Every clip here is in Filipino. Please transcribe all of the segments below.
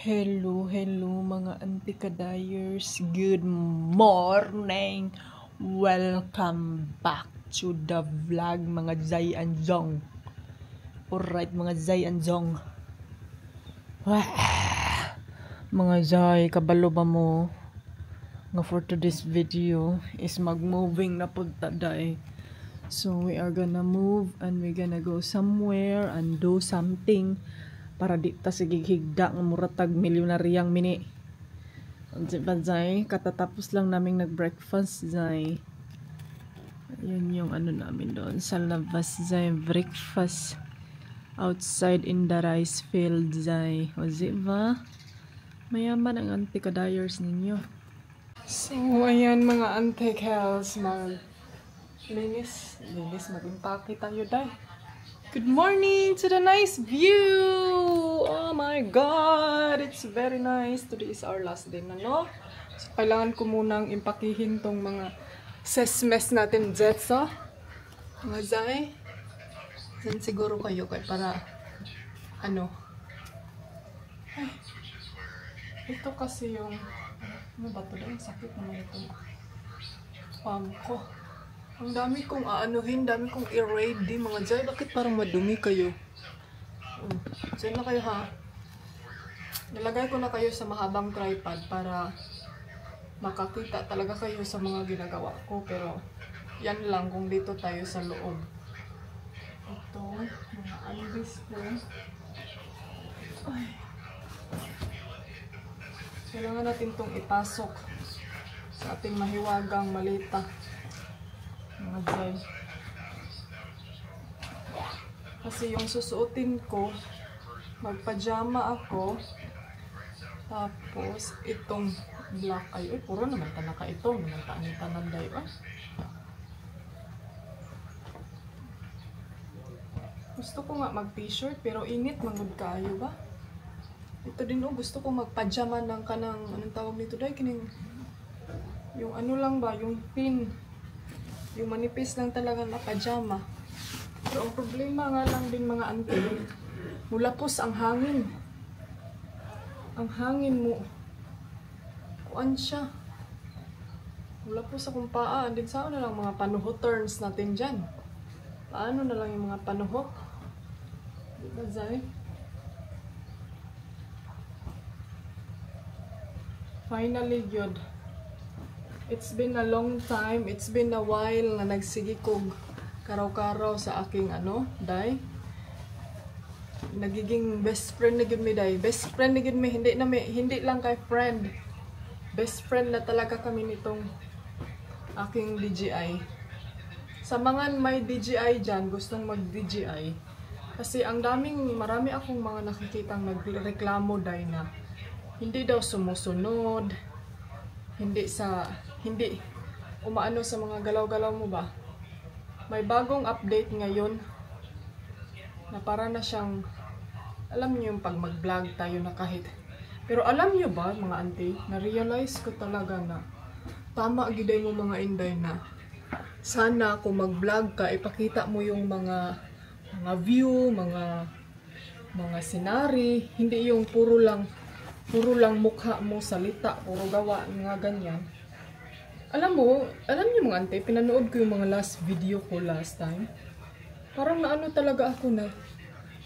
Hello mga antikadayers. Good morning. Welcome back to the vlog mga Zay and Zong. Alright mga Zay and Zong. Mga Zay, kabalo ba mo? Nga for today's video is mag-moving na punta day. So we are gonna move and we're gonna go somewhere and do something para di ta sige higda nga muratag milyonaryang mini. Zay, katatapos lang naming nag-breakfast, Zay. Yun yung ano namin doon sa labas, Zay. Breakfast outside in the rice field, Zay. O diba? Mayaman ang antikadayers ninyo. So, ayan mga antikels, linis, mag-impake tayo, Day. Good morning to the nice view! Oh my God! It's very nice. Today is our last day na, no? So, kailangan ko munang impakihin tong mga sesmes natin, Zetsa. Mga Zay. Then siguro kayo para, ano? Ay, ito kasi yung, ano ba ito? Ang sakit naman ito. Palm ko. Ang dami kong aanuhin, dami kong i-ready mga Zay. Bakit parang madumi kayo? Diyan na kayo ha. Nilagay ko na kayo sa mahabang tripod para makakita talaga kayo sa mga ginagawa ko. Pero yan lang kung dito tayo sa loob. Ito, mga alibis ko. Ay. Kailangan natin itong ipasok sa ating mahiwagang malita. Mga Zay. Kasi yung susuotin ko, magpajama ako. Tapos, itong black ay, puro naman tanaka ito. Naman tanan day ba? Gusto ko nga mag-t-shirt, pero init mangod kayo ba? Ito din gusto ko magpajama ng kanang, anong tawag nito day? Kining, yung ano lang ba, yung pin. Yung manipis lang talaga na pajama. Pero ang problema nga lang din mga auntie, mulapos ang hangin. Ang hangin mo, kuan siya. Mulapos akong paa. Din saan na lang mga panuho turns natin dyan. Paano na lang yung mga panuho? Diba, Zay? Finally, good. It's been a long time, it's been a while na nagsigi kog karaw-karaw sa aking Day. Nagiging best friend na gid mi, Day. Best friend na gid mi, hindi lang kay friend. Best friend na talaga kami nitong aking DJI. Sa mga may DJI dyan, gustong mag-DJI. Kasi marami akong mga nakikitang nagreklamo, Day, na hindi daw sumusunod. Hindi umaano sa mga galaw-galaw mo ba? May bagong update ngayon na para na siyang, alam niyo yung pag mag-vlog tayo na kahit. Pero alam niyo ba mga auntie, na-realize ko talaga na tama giday mo mga inday na sana kung mag-vlog ka, ipakita mo yung mga view, mga scenery, hindi yung puro lang mukha mo, salita, puro gawa, mga ganyan. Alam niyo mga ante, pinanood ko yung mga last video ko last time. Parang naano talaga ako na,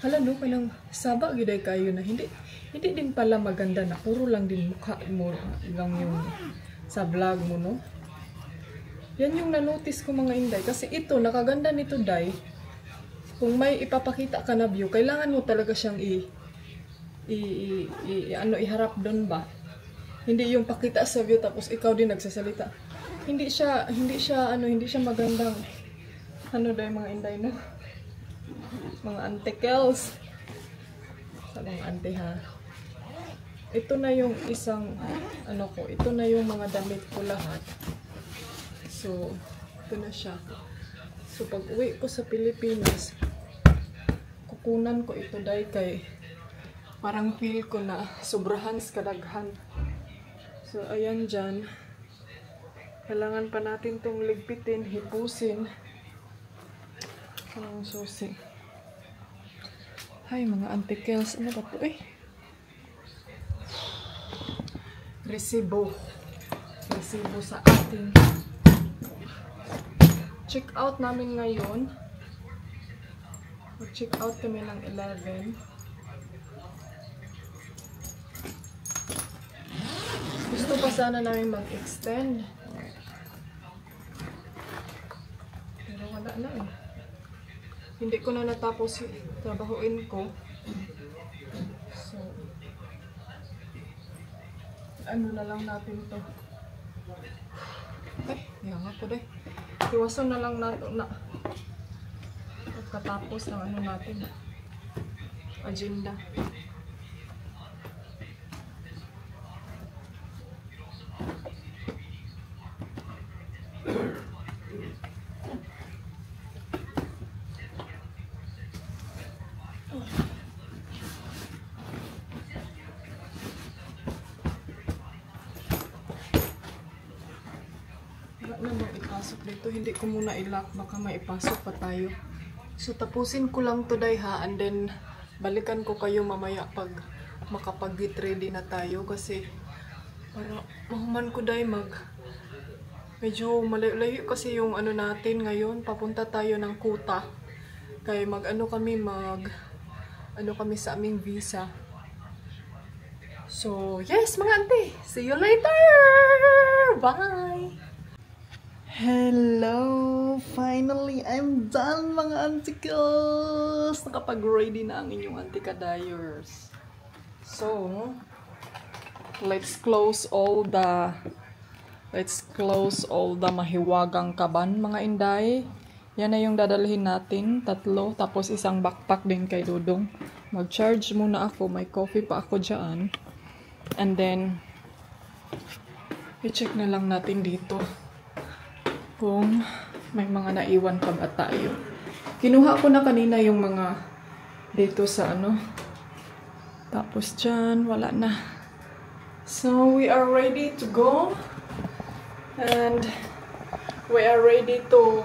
hala no, kanang saba giday kayo na hindi din pala maganda na puro lang din mukha mo lang yung sa vlog mo, no? Yan yung na-notice ko mga inday. Kasi ito, nakaganda nito, Day. Kung may ipapakita ka na view, kailangan mo talaga siyang iharap doon ba? Hindi yung pakita sa view tapos ikaw din nagsasalita. Hindi siya magandang Day mga inday, no? Mga antikels. Sa mga ante ha. Ito na yung isang ito na yung mga damit ko lahat. So, ito na siya. So pag uwi ko sa Pilipinas, kukunan ko ito, Day, kay parang feel ko na sobrahan sa kadaghan. So, ayan dyan. Kailangan pa natin itong ligpitin, hipusin. Ang susi. Hay, mga antikels. Ano ba ito? resibo sa ating check out namin ngayon. Mag-check out kami ng 11. Gusto pa sana namin mag-extend. Pero wala na eh. Hindi ko na natapos yung trabahuin ko. So, ano na lang natin to. Yan nga po deh. Iwasan na lang natin na pagkatapos ng ano natin. Agenda. Ipasok dito, hindi ko muna i-lock, baka maipasok pa tayo. So tapusin ko lang today ha, and then balikan ko kayo mamaya pag makapag-get ready na tayo, kasi para mahuman ko day medyo malayo kasi yung ano natin ngayon. Papunta tayo ng Kuta kaya ano kami sa aming visa. So yes mga auntie, see you later, bye. Hello! Finally, I'm done mga antikos! Nakapag-ready na ang inyong antikadayers. So, let's close all the mahiwagang kaban mga inday. Yan na yung dadalhin natin, 3, tapos isang backpack din kay Dudong. Mag-charge muna ako, may coffee pa ako dyan. And then, i-check na lang natin dito kung may mga naiwan pa ba tayo. Kinuha ko na kanina yung mga dito sa ano. Tapos dyan, wala na. So, we are ready to go. And we are ready to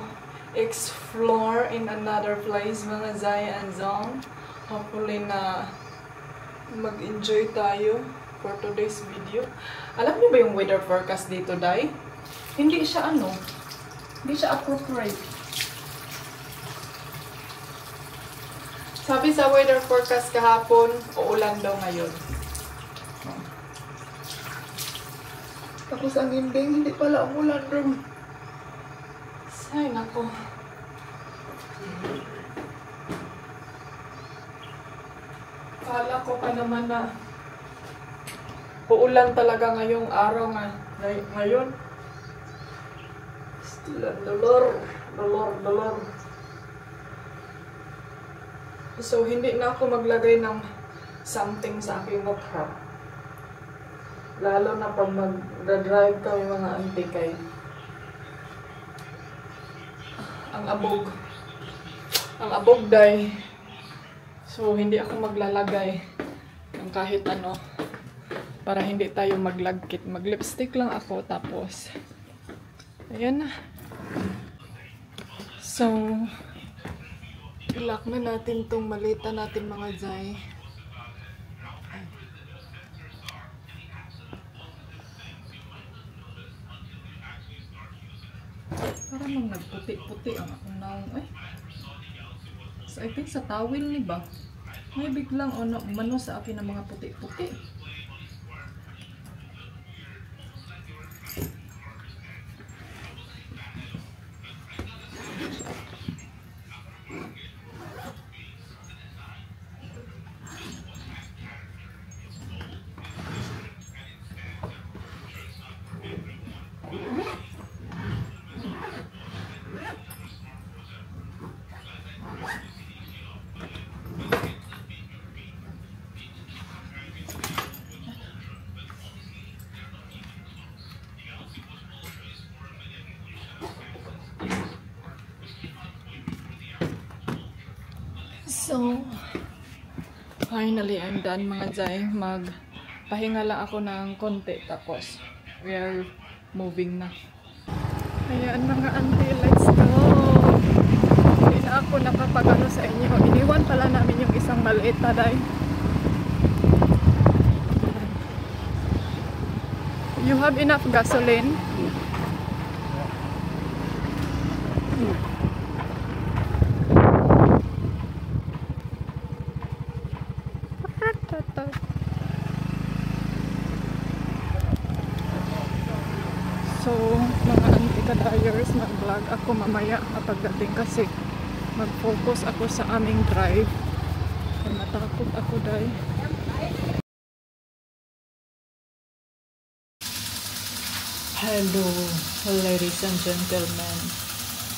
explore in another place, mga Zaya and Zong. Hopefully na mag-enjoy tayo for today's video. Alam niyo ba yung weather forecast dito, Day? Hindi siya hindi siya appropriate. Sabi sa weather forecast kahapon, uulan daw ngayon. Tapos ang hindi pala umulan rin. Ay, nako. Kala ko pa naman na uulan talaga ngayong araw ngayon. Dolor. So, hindi na ako maglagay ng something sa aking mukha. Lalo na pag mag-drive kami mga auntie kay ang abog day. So, hindi ako maglalagay ng kahit ano para hindi tayo maglagkit. Mag-lipstick lang ako, tapos ayan na. So, ilak na natin tong malita natin mga Zay. Para mang nagputi-puti ang akong naong. So, I think sa towel ni ba? May biglang mano sa akin ng mga puti-puti. So, finally, I'm done mga Zay. Magpahinga lang ako ng konti. Tapos, we are moving na. Ayan mga auntie, let's go! Hindi na ako nakapag-ano sa inyo. Iniwan pala namin yung isang maliit na day. You have enough gasoline? So, mga anti-kadayers, mag-vlog ako mamaya pagdating kasi mag-focus ako sa aming drive. Kaya natakot ako dahil. Hello, ladies and gentlemen.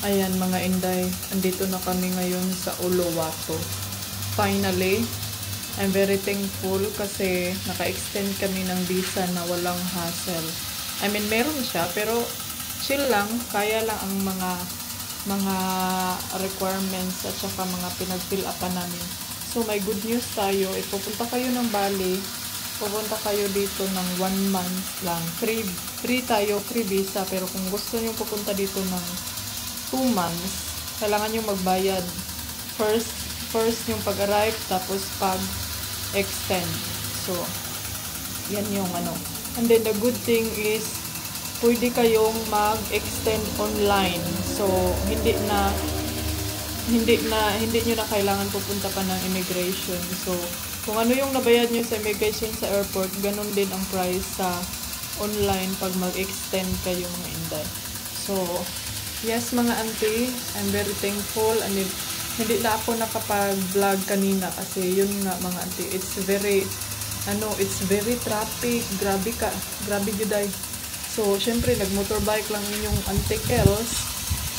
Ayan mga inday, andito na kami ngayon sa Uluwatu. Finally, I'm very thankful kasi naka-extend kami ng visa na walang hassle. I mean, meron siya pero chill lang, kaya lang ang mga requirements at saka mga pinag-fill upan namin. So may good news tayo, ipupunta kayo ng Bali, pupunta kayo dito ng 1 month lang. Free tayo, free visa, pero kung gusto niyo pupunta dito ng 2 months, kailangan niyo magbayad. First yung pag-arrive, tapos pag-extend. So, yan yung ano. And then the good thing is, pwede kayong mag-extend online. So, hindi nyo na kailangan pupunta pa ng immigration. So, kung ano yung nabayad nyo sa immigration sa airport, ganun din ang price sa online pag mag-extend kayo mga inday. So, yes mga auntie, I'm very thankful. And hindi na ako nakapag-vlog kanina kasi yun nga mga auntie, it's very traffic, grabe juday. So, syempre, nag-motorbike lang yung auntie Kels.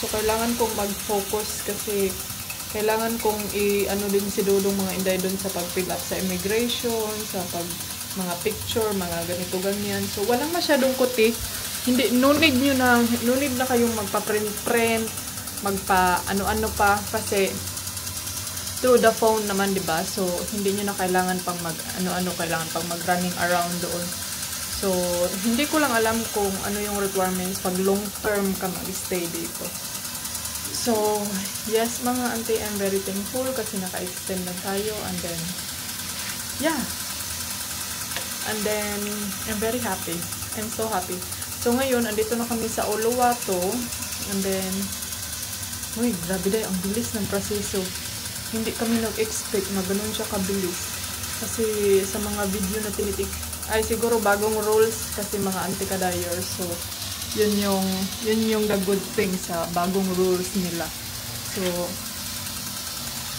So, kailangan kong mag-focus kasi kailangan kong din si Dodong mga inday doon sa pag-fill up sa immigration, sa mga picture, mga ganito-ganyan. So, walang masyadong kuti. No need na kayong magpa-print, magpa-ano-ano pa kasi through the phone naman, diba? So, hindi nyo na kailangan pang kailangan pang mag-running around doon. So, hindi ko lang alam kung ano yung requirements pag long term ka mag-stay dito. So, yes mga auntie, I'm very thankful kasi naka-extend na tayo. And then, yeah. And then, I'm very happy. I'm so happy. So, ngayon, andito na kami sa Uluwatu. And then, uy, grabe dahil, ang bilis ng proseso. Hindi kami nag-expect na ganun siya kabilis. Kasi sa mga video na tinitik, ay siguro bagong rules kasi mga anti-kadayers. So, yun yung the good thing sa bagong rules nila. So,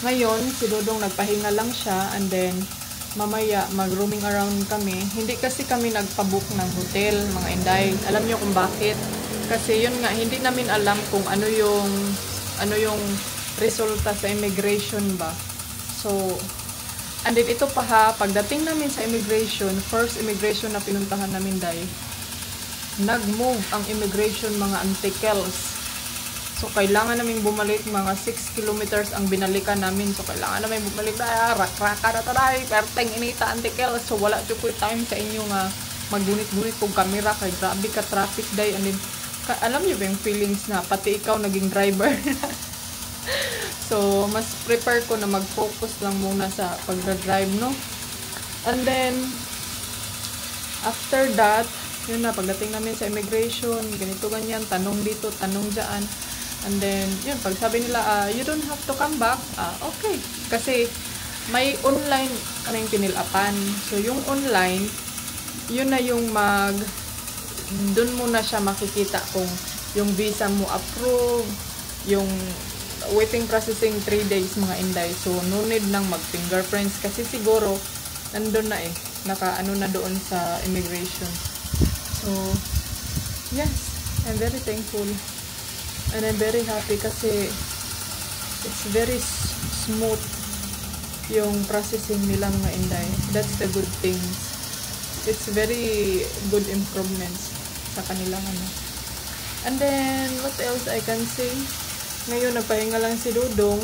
ngayon, si Dodong nagpahinga lang siya and then, mamaya mag-roaming around kami. Hindi kasi kami nagpabook ng hotel, mga inday. Alam niyo kung bakit? Kasi yun nga, hindi namin alam kung ano yung resulta sa immigration ba. So, and then ito pa ha, pagdating namin sa immigration, first immigration na pinuntahan namin dahil, nag-move ang immigration mga antikels. So, kailangan namin bumalik mga 6 kilometers ang binalikan namin. So, kailangan namin bumalik na rak-raka na taray, perteng inita antikels. So, wala chukoy time sa inyo nga maggunit-gunit kong camera kay grabe ka traffic day. And then, alam niyo ba yung feelings na pati ikaw naging driver? So, mas prepare ko na mag-focus lang muna sa pag-drive, no? And then, after that, yun na, pagdating namin sa immigration, ganito ganyan, tanong dito, tanong dyan. And then, yun, pag sabi nila, you don't have to come back, okay. Kasi, may online kaming pinilapan. So, yung online, yun na yung dun mo na siya makikita kung yung visa mo approve, yung waiting processing 3 days mga inday. So, no need nang mag-fingerprints kasi siguro, nandun na naka-ano na doon sa immigration. So, yes, I'm very thankful. And I'm very happy kasi it's very smooth yung processing nila mga inday. That's the good things. It's very good improvements sa kanilang ano. And then, what else I can say? Ngayon, nagpahinga lang si Dodong.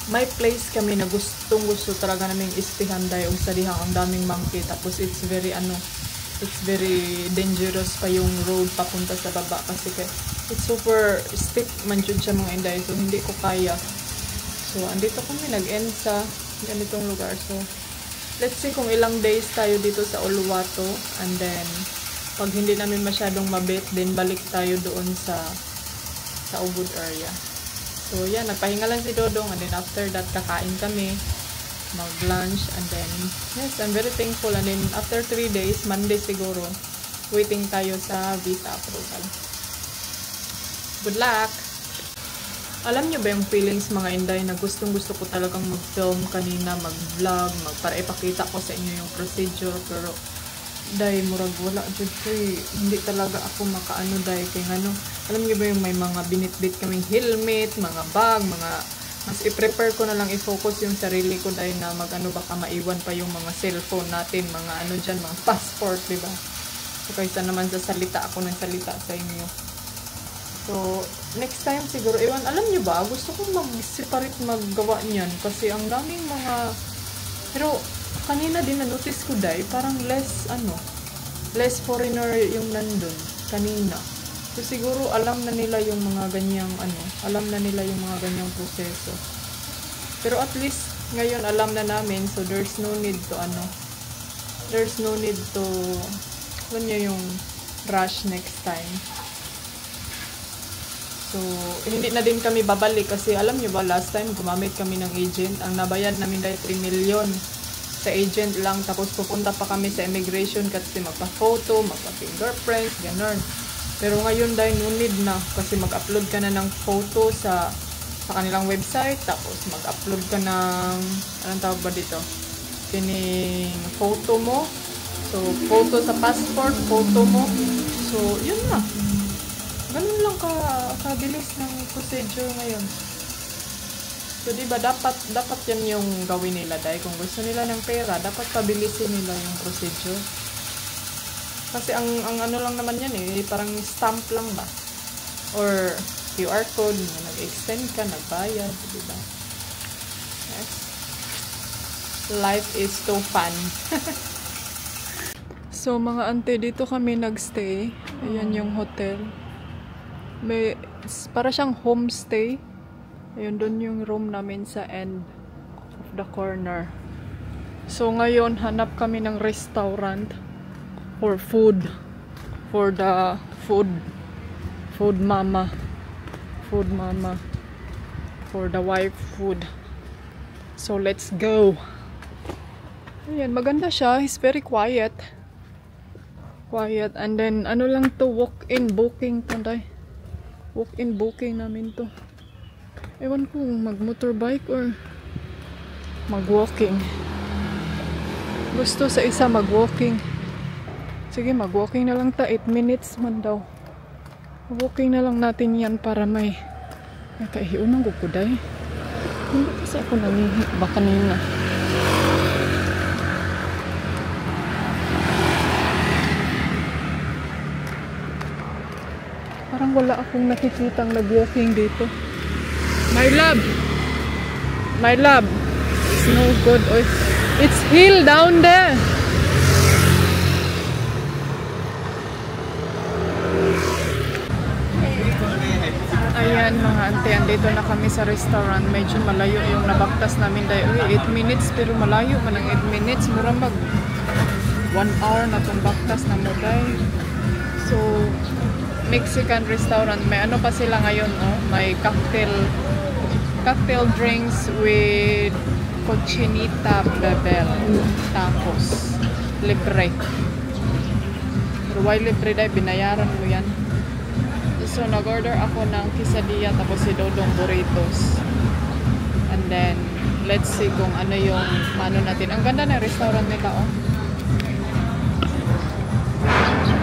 May place kami na gustong-gusto talaga naming ispihan dahil sa dihang ang daming monkey. Tapos it's very dangerous pa yung road papunta sa baba kasi it's super steep man jud siya mga inday. So, hindi ko kaya. So, andito kami nag-end sa ganitong lugar. So, let's see kung ilang days tayo dito sa Uluwatu. And then, Pag hindi namin masyadong mabit, then balik tayo doon sa Ubud area. So, yan. Nagpahinga lang si Dodong. And then, after that, kakain kami. Mag-lunch. And then, yes, I'm very thankful. And then, after 3 days, Monday siguro, waiting tayo sa visa approval. Good luck! Alam nyo ba yung feelings mga Inday na gustong-gusto ko talagang mag-film kanina, mag-vlog, para ipakita ko sa inyo yung procedure. Pero, day, murag wala dyan ko hindi talaga ako makaano, day. Kaya ano, alam nyo ba yung may mga binitbit kaming helmet, mga bag, mas i-prepare ko na lang i-focus yung sarili ko, day, na mag-ano, baka maiwan pa yung mga cellphone natin, mga ano dyan, mga passport, diba? So, kaysa naman sa salita ako ng salita sa inyo. So, next time siguro, alam nyo ba, gusto kong mag-separate maggawa niyan kasi ang daming mga, pero kanina din na-notice ko, day, parang less foreigner yung nandun kanina. So, siguro alam na nila yung mga ganyang alam na nila yung mga ganyang proseso. Pero at least ngayon alam na namin, so there's no need to yung rush next time. So, hindi na din kami babalik kasi alam nyo ba, last time gumamit kami ng agent. Ang nabayad namin dahil 3 million sa agent lang. Tapos pupunta pa kami sa immigration kasi magpa-photo, magpa-fingerprints, ganun. Pero ngayon dahil no need na kasi mag-upload ka na ng photo sa kanilang website. Tapos mag-upload ka ng, anong tawag ba dito? Kining photo mo. So, photo sa passport, photo mo. So, yun na. Ganun lang kabilis ng procedure ngayon. So, diba, dapat yan yung gawin nila, dahil kung gusto nila ng pera, dapat pabilisin nila yung procedure. Kasi ang ano lang naman yan parang stamp lang ba? Or QR code, nag-extend ka, nagbayad, diba? Yes. Life is so fun. So, mga ante, dito kami nagstay. Ayan yung hotel. Para siyang homestay. Ayun, doon yung room namin sa end of the corner. So, ngayon, hanap kami ng restaurant or food. For the food mama. For the wife food. So, let's go. Ayan, maganda siya. He's very quiet. And then, ano lang to, walk-in booking to, day. Walk-in booking namin to. Ewan ko mag-motorbike or mag-walking. Gusto sa isa mag-walking. Sige, mag-walking na lang ta. 8 minutes man daw. Walking na lang natin yan para may kaihiunang kukuday. Hindi kasi ako nangihi ba kanina. Parang wala akong nakikitang nag-walking dito. My love, it's no good. Oy, it's hill down there. Ayan mga ante, andito na kami sa restaurant. Medyo malayo yung nabaktas namin dahil 8 minutes, pero malayo man ang 8 minutes. Murang mag 1 hour na itong baktas na mo dahil. So, Mexican restaurant. May ano pa sila ngayon, may cocktail drinks with cochinita bebel tacos. Libre. Pero why libre dahil? Binayaran mo yan. So, nag-order ako ng quesadilla tapos si Dodong burritos. And then, let's see kung ano yung mano natin. Ang ganda ng restaurant nila,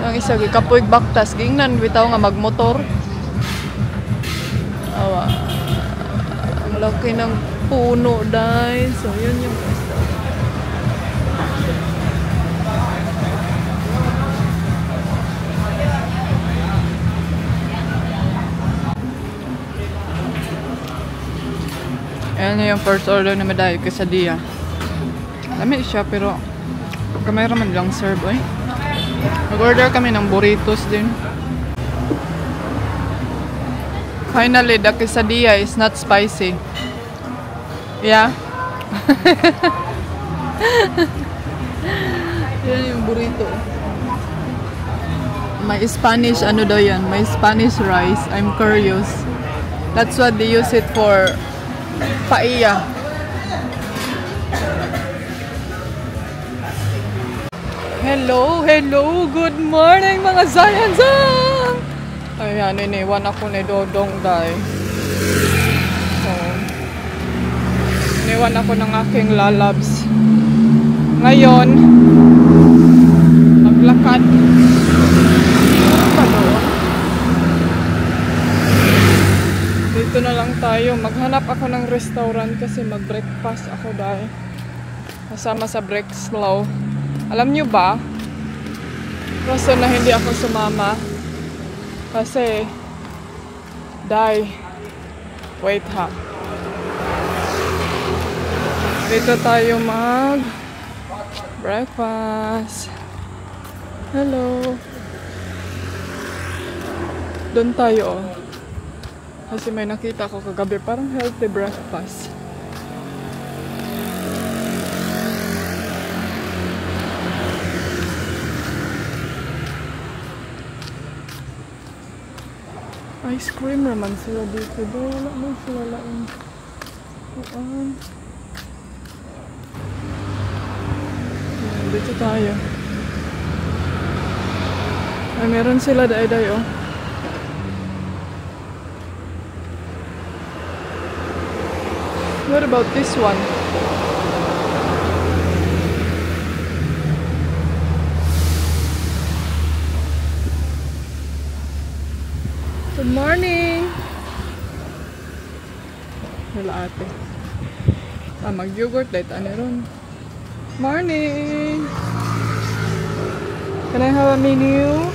Ang isa, kapoy baktas. Gingnan, bitaw nga magmotor. Awa. Ang laki ng puno, dahil. So, yun yung restaurant. Ayan yung first order na medalyo quesadilla. Dami siya, pero kamera man lang serve, Nag-order kami ng burritos din. Finally, the quesadilla is not spicy. Yeah. Yan yung burrito. may Spanish, ano daw yan? May Spanish rice. I'm curious. That's what they use it for. Paella. Hello, hello. Good morning mga Zions. Ayan, iniwan ako ni Dodong Day. So, iniwan ako ng aking lalabs. Ngayon, maglakad. Dito na lang tayo. Maghanap ako ng restaurant kasi mag-breakfast ako dahil kasama sa break slow. Alam nyo ba? Rason na hindi ako sumama. Kasi, wait ha. Dito tayo mag-breakfast. Hello. Doon tayo oh. Kasi may nakita ko kagabi, parang healthy breakfast. Ice cream naman sila dito. Wala man sila laing. Dito tayo. Ay, meron sila day oh. What about this one? Good morning! Wala ate. Mag-yogurt light. Ano ron? Morning! Can I have a menu?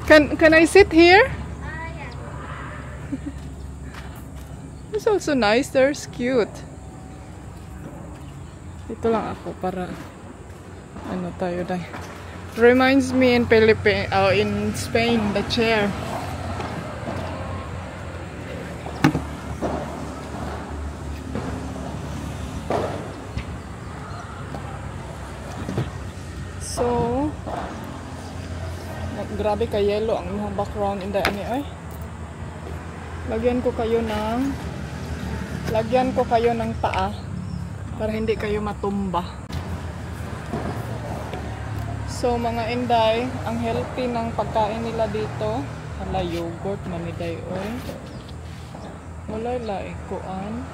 Can I sit here? Yeah. It's also nice. They're cute. Dito lang ako para ano tayo dahil. Reminds me in in Spain, the chair. So, grabe ka yellow ang inyong background in the ani ay. Lagyan ko kayo ng paa para hindi kayo matumba. So mga inday, ang healthy ng pagkain nila dito. Hala, yogurt, maniday oy. Wala laikuan.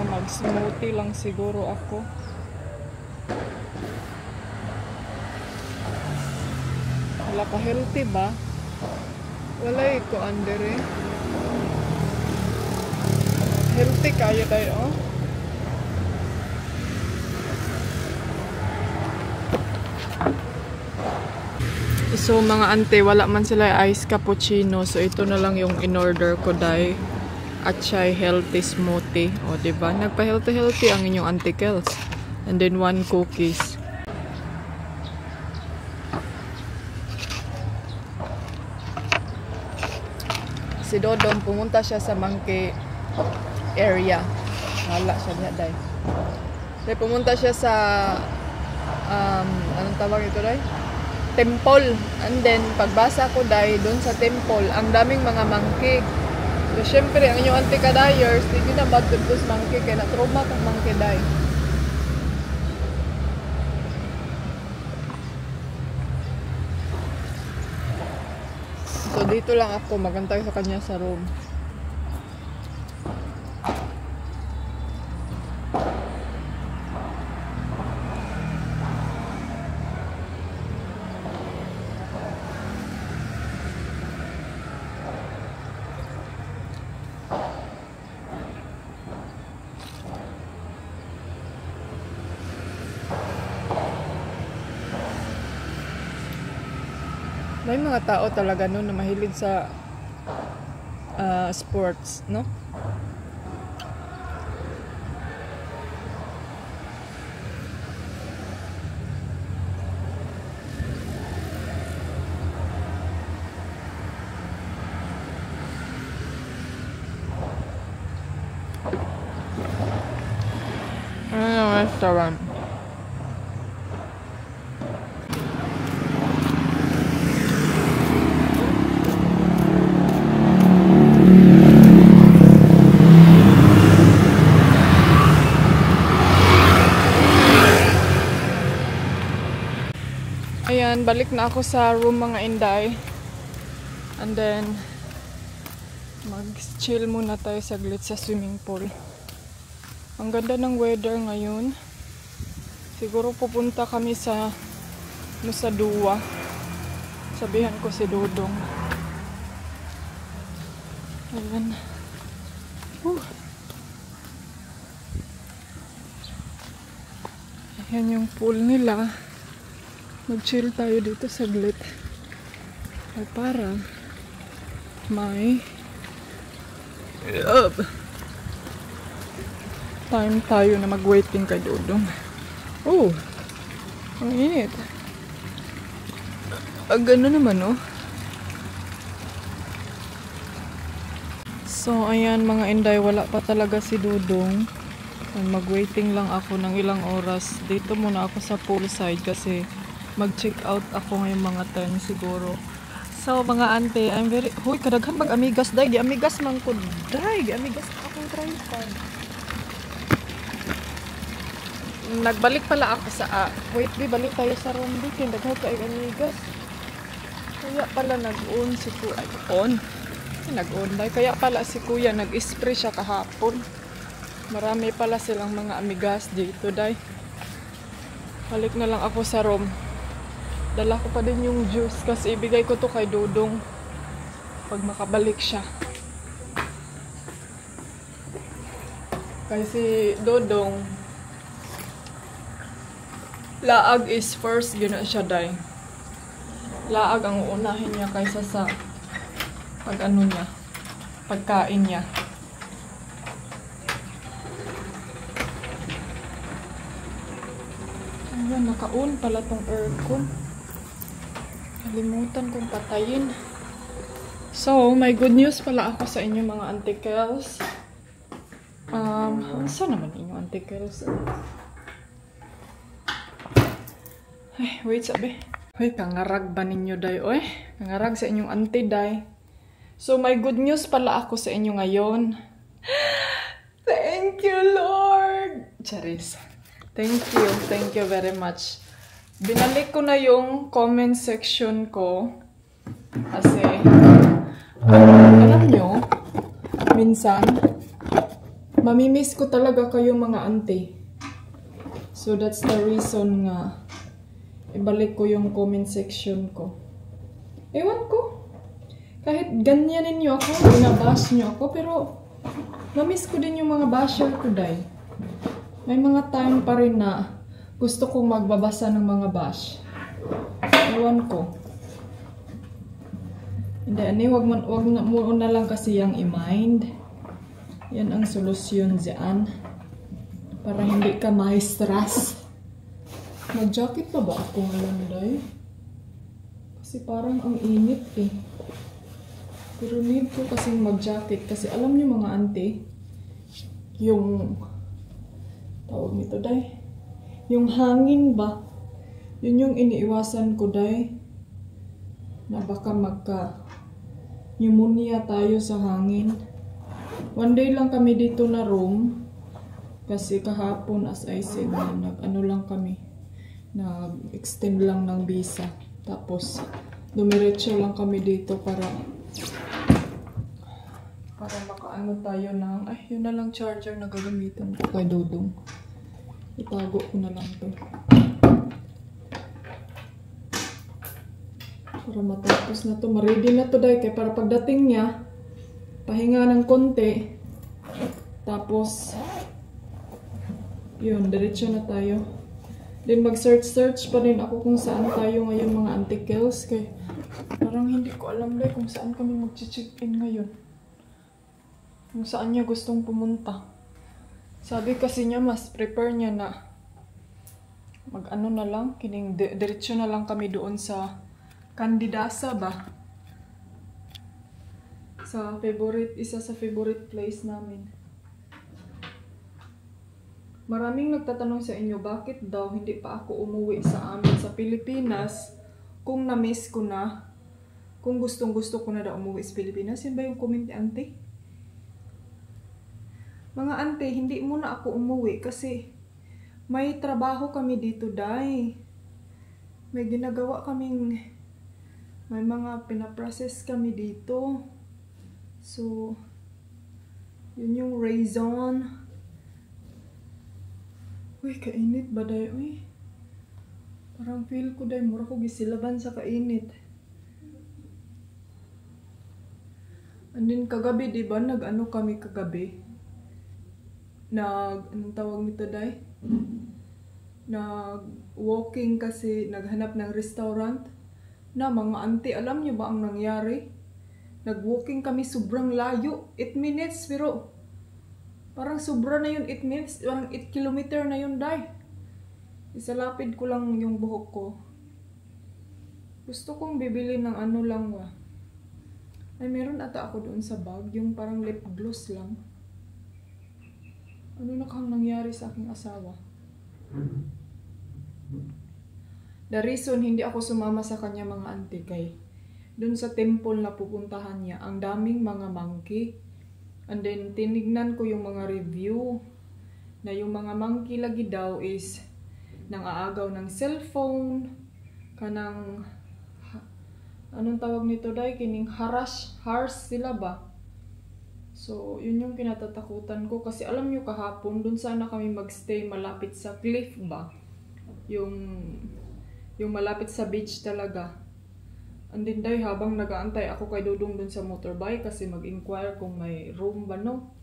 Mag-smoothie lang siguro ako. Wala ka healthy ba? Wala ikuan dire. Healthy kayo tayo oh. So mga ante, wala man sila ice cappuccino. So ito na lang yung in-order ko dahil at siya healthy smoothie. O diba? Nagpa-healthy ang inyong Auntie Kels. And then 1 cookies. Si Dodong, pumunta siya sa monkey area. Wala siya niya dahil. Dahil pumunta siya sa anong tawag ito dahil? Temple. And then, pagbasa ko dahil doon sa temple, ang daming mga monkey. So, syempre, ang inyong auntie kadayers, hindi na bad to those monkey, kaya na-trauma kang monkey dahil. So, dito lang ako, magantay sa kanya sa room. May mga tao talaga no na mahilig sa sports, no? Ano yung restaurant? Ayan, balik na ako sa room mga inday. And then, mag-chill muna tayo saglit sa swimming pool. Ang ganda ng weather ngayon. Siguro pupunta kami sa Nusa Dua. Sabihan ko si Dodong. Ayan. Ayan yung pool nila. Mag-chill tayo dito saglit. Ay para may time tayo na mag-waiting kay Dodong. Oh! Ang init. Ang ganda naman, oh. So, ayan mga inday, wala pa talaga si Dodong. Mag-waiting lang ako ng ilang oras. Dito muna ako sa poolside kasi mag-check out ako ngayong mga 10 siguro. So, mga ante, I'm very... Huy, kadaghan mag-amigas, day. Gi-amigas man ko, day. Gi-amigas akong tripod. Nagbalik pala ako sa... wait, di, balik tayo sa room. Di, daghan ka amigas. Kaya pala nag-on si Kuya. On? Nag-on, day. Kaya pala si Kuya, nag-spray siya kahapon. Marami pala silang mga amigas dito, day. Balik na lang ako sa room. Dala ko pa din yung juice kasi ibigay ko to kay Dodong pag makabalik siya. Kasi Dodong laag is first, gina siya day. Laag ang uunahin niya kaysa sa pag-ano niya, pagkain niya. Ayan, naka-on pala tong aircon. Kalimutan kong patayin. So, may good news pala ako sa inyo mga antikels. Saan naman inyo antikels? Ay, wait sabi. Uy, kangarag ba ninyo day? Uy, kangarag sa inyong auntie day. So, may good news pala ako sa inyo ngayon. Thank you, Lord! Charis. Thank you very much. Binalik ko na yung comment section ko kasi alam nyo, minsan mamimiss ko talaga kayo mga auntie. So that's the reason nga ibalik ko yung comment section ko. Ewan ko, kahit ganyan ninyo ako, binabash nyo ako, pero namiss ko din yung mga basher ko day. May mga time pa rin na gusto kong magbabasa ng mga bash. Ewan ko. Hindi, wag na lang kasi yung i-mind. Yan ang solusyon dyan. Para hindi ka ma-stress. Mag-jacket pa ba ako ngayon, day? Kasi parang ang init eh. Pero need ko kasing mag-jacket. Kasi alam niyo mga auntie, yung tawag nito, day. Yung hangin ba? Yun yung iniiwasan ko, day. Na baka magka-pneumonia tayo sa hangin. One day lang kami dito na room. Kasi kahapon, as I said, nag-ano lang kami. Nag-extend lang ng visa. Tapos, dumiretso lang kami dito para makaano tayo ng... Ay, yun na lang charger na gagamitan ko kay Dodong. Itago ko na lang to. Para matapos na to. Ma-ready na to, day. Kaya para pagdating niya, pahinga ng konti. Tapos, yun, diretso na tayo. Then mag-search pa rin ako kung saan tayo ngayon mga antikels. Kaya parang hindi ko alam, day, kung saan kami mag-check-in ngayon. Kung saan niya gustong pumunta. Sabi kasi niya, mas prepare niya na mag-ano na lang, diretso na lang kami doon sa Candidasa ba? Isa sa favorite place namin. Maraming nagtatanong sa inyo, bakit daw hindi pa ako umuwi sa amin sa Pilipinas kung na-miss ko na, kung gustong-gusto ko na daw umuwi sa Pilipinas. Yan ba yung comment ni ante? Mga ante, hindi muna ako umuwi kasi may trabaho kami dito, day. May ginagawa kaming, may mga pinaprocess kami dito. So, yun yung reason. Uy, kainit ba day? Uy, parang feel ko day, mura ko gisilaban sa kainit. And then kagabi, diba, nag-ano kami kagabi? Anong tawag nito day? Nag-walking kasi, naghanap ng restaurant. Na, mga auntie, alam niyo ba ang nangyari? Nag-walking kami sobrang layo, 8 minutes, pero parang sobra na yun, 8 minutes, parang 8 kilometer na yun, day. Isalapid ko lang yung buhok ko. Gusto kong bibili ng ano lang, ay, meron ata ako doon sa bag, yung parang lip gloss lang. Ano na kang nangyari sa aking asawa? The reason hindi ako sumama sa kanya, mga auntie, kay doon sa temple na pupuntahan niya, ang daming mga monkey. And then, tinignan ko yung mga review na yung mga monkey lagi daw is nang-aagaw ng cellphone, kanang, anong tawag nito day? Kining harsh sila ba? So, yun yung kinatatakutan ko. Kasi alam nyo, kahapon, dun sana kami magstay malapit sa cliff ba? Yung malapit sa beach talaga. And then day, habang nag-aantay ako kay Dudong dun sa motorbike kasi mag-inquire kung may room ba, no?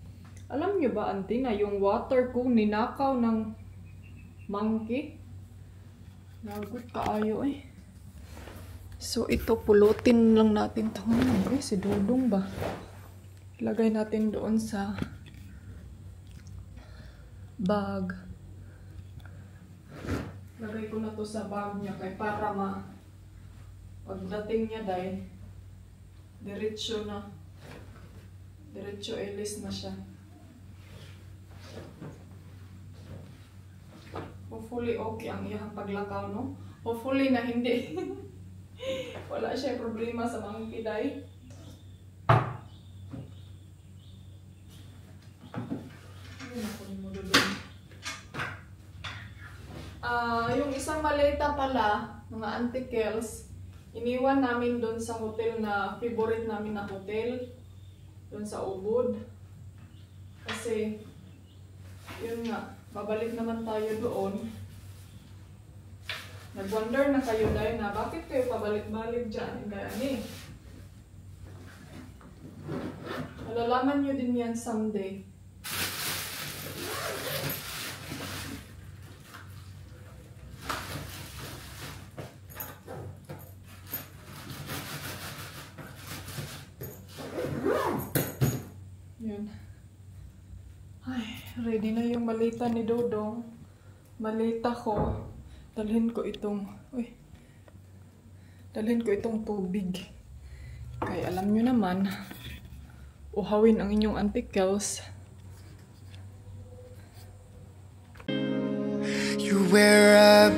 Alam nyo ba, auntie, na yung water ko ninakaw ng monkey? Nagut kaayo eh. So ito, pulutin lang natin ito. Si Dudong ba? Ilagay natin doon sa bag. Lagay ko na to sa bag niya kay para pagdating niya dahil diretso alis na siya. Hopefully okay ang iyang paglakaw, no? Hopefully na hindi. Wala siya problema sa monkey day. Yung isang maleta pala, mga auntie Kels, iniwan namin doon sa hotel na favorite namin na hotel, doon sa Ubud. Kasi, yun nga, babalik naman tayo doon. Nag-wonder na kayo dahil na bakit kayo pabalik-balik dyan? Hindi. Malalaman nyo din yan someday. Yun. Ay, ready na yung malita ni Dodong. Malita ko. Dalhin ko itong tubig. Kaya alam nyo naman, uhawin ang inyong auntie Kels. You're where I